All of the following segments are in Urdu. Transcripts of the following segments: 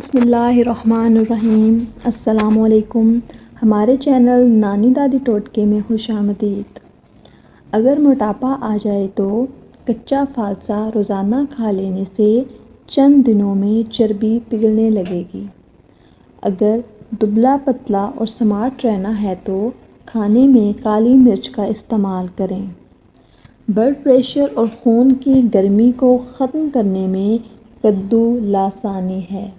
بسم اللہ الرحمن الرحیم۔ السلام علیکم۔ ہمارے چینل نانی دادی ٹوٹکے میں خوش آمدید۔ اگر موٹاپا آ جائے تو کچا فالسا روزانہ کھا لینے سے چند دنوں میں چربی پگھلنے لگے گی۔ اگر دبلا پتلا اور سمارٹ رہنا ہے تو کھانے میں کالی مرچ کا استعمال کریں۔ بلڈ پریشر اور خون کی گرمی کو ختم کرنے میں کدو لاسانی ہے۔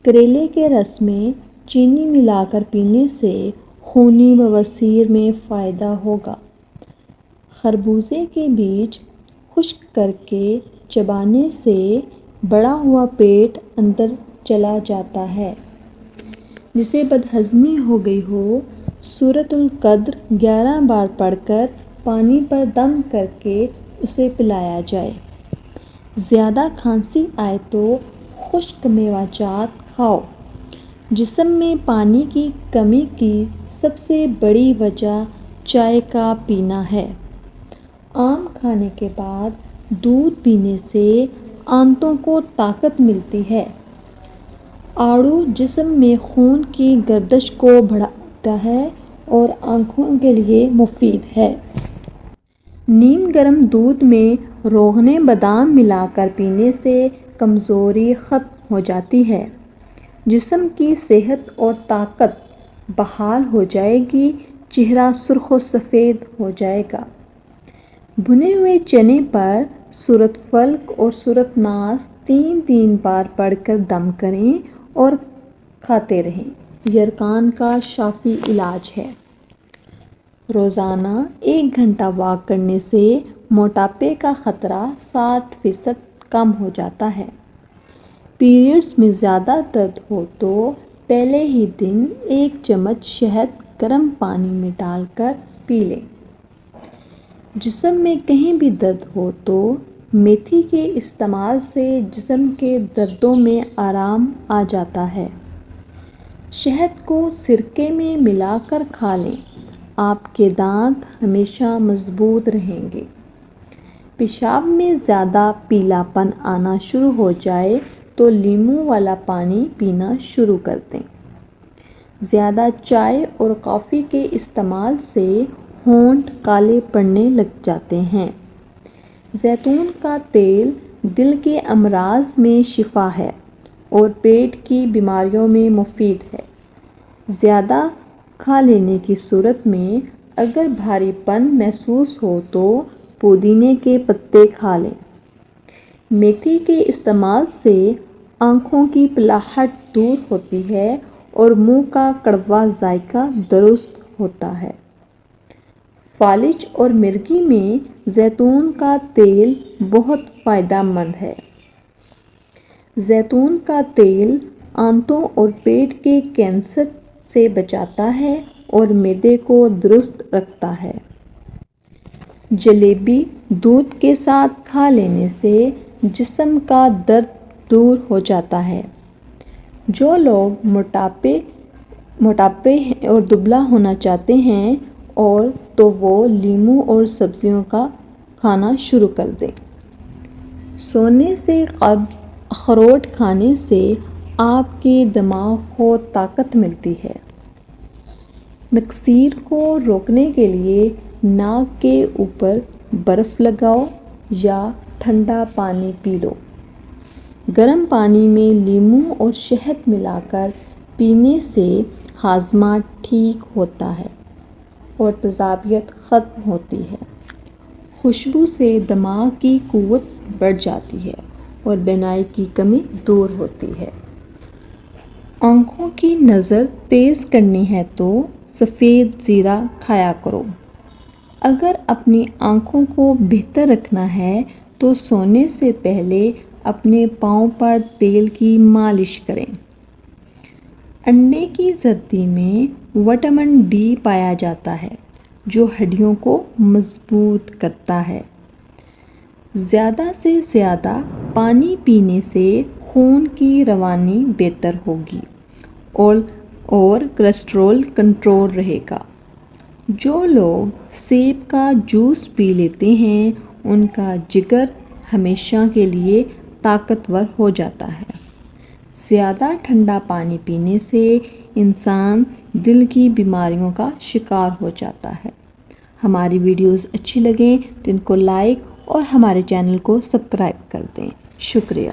کریلے کے رس میں چینی ملا کر پینے سے خونی بواسیر میں فائدہ ہوگا۔ خربوزے کے بیج خشک کر کے چبانے سے بڑا ہوا پیٹ اندر چلا جاتا ہے۔ جسے بدہضمی ہو گئی ہو، سورۃ القدر 11 بار پڑھ کر پانی پر دم کر کے اسے پلایا جائے۔ زیادہ کھانسی آئے تو خشک میوہ جات کھاؤ۔ جسم میں پانی کی کمی کی سب سے بڑی وجہ چائے کا پینا ہے۔ آم کھانے کے بعد دودھ پینے سے آنتوں کو طاقت ملتی ہے۔ آڑو جسم میں خون کی گردش کو بڑھاتا ہے اور آنکھوں کے لیے مفید ہے۔ نیم گرم دودھ میں روغن بادام ملا کر پینے سے کمزوری ختم ہو جاتی ہے۔ جسم کی صحت اور طاقت بحال ہو جائے گی، چہرہ سرخ و سفید ہو جائے گا۔ بھنے ہوئے چنے پر سورۃ فلق اور سورۃ ناس 3 بار پڑھ کر دم کریں اور کھاتے رہیں۔ یرقان کا شافی علاج ہے۔ روزانہ 1 گھنٹہ واک کرنے سے موٹاپے کا خطرہ 60% کم ہو جاتا ہے۔ پیریڈز میں زیادہ درد ہو تو پہلے ہی دن 1 چمچ شہد گرم پانی میں ڈال کر پی لیں۔ جسم میں کہیں بھی درد ہو تو میتھی کے استعمال سے جسم کے دردوں میں آرام آ جاتا ہے۔ شہد کو سرکے میں ملا کر کھا لیں، آپ کے دانت ہمیشہ مضبوط رہیں گے۔ پیشاب میں زیادہ پیلا پن آنا شروع ہو جائے تو لیموں والا پانی پینا شروع کر دیں۔ زیادہ چائے اور کافی کے استعمال سے ہونٹ کالے پڑنے لگ جاتے ہیں۔ زیتون کا تیل دل کے امراض میں شفا ہے اور پیٹ کی بیماریوں میں مفید ہے۔ زیادہ کھا لینے کی صورت میں اگر بھاری پن محسوس ہو تو پودینے کے پتے کھا لیں۔ میتھی کے استعمال سے آنکھوں کی پلاہٹ دور ہوتی ہے اور منہ کا کڑوا ذائقہ درست ہوتا ہے۔ فالج اور مرگی میں زیتون کا تیل بہت فائدہ مند ہے۔ زیتون کا تیل آنتوں اور پیٹ کے کینسر سے بچاتا ہے اور معدے کو درست رکھتا ہے۔ جلیبی دودھ کے ساتھ کھا لینے سے جسم کا درد دور ہو جاتا ہے۔ جو لوگ موٹاپے اور دبلا ہونا چاہتے ہیں تو وہ لیموں اور سبزیوں کا کھانا شروع کر دیں۔ سونے سے قبل اخروٹ کھانے سے آپ کے دماغ کو طاقت ملتی ہے۔ نکسیر کو روکنے کے لیے ناک کے اوپر برف لگاؤ یا ٹھنڈا پانی پی لو۔ گرم پانی میں لیموں اور شہد ملا کر پینے سے ہاضمہ ٹھیک ہوتا ہے اور تیزابیت ختم ہوتی ہے۔ خوشبو سے دماغ کی قوت بڑھ جاتی ہے اور بینائی کی کمی دور ہوتی ہے۔ آنکھوں کی نظر تیز کرنی ہے تو سفید زیرہ کھایا کرو۔ اگر اپنی آنکھوں کو بہتر رکھنا ہے تو سونے سے پہلے اپنے پاؤں پر تیل کی مالش کریں۔ انڈے کی زردی میں وٹامن ڈی پایا جاتا ہے جو ہڈیوں کو مضبوط کرتا ہے۔ زیادہ سے زیادہ پانی پینے سے خون کی روانی بہتر ہوگی اور کولیسٹرول کنٹرول رہے گا۔ جو لوگ سیب کا جوس پی لیتے ہیں ان کا جگر ہمیشہ کے لیے طاقتور ہو جاتا ہے۔ زیادہ ٹھنڈا پانی پینے سے انسان دل کی بیماریوں کا شکار ہو جاتا ہے۔ ہماری ویڈیوز اچھی لگیں تو ان کو لائک اور ہمارے چینل کو سبسکرائب کر دیں۔ شکریہ۔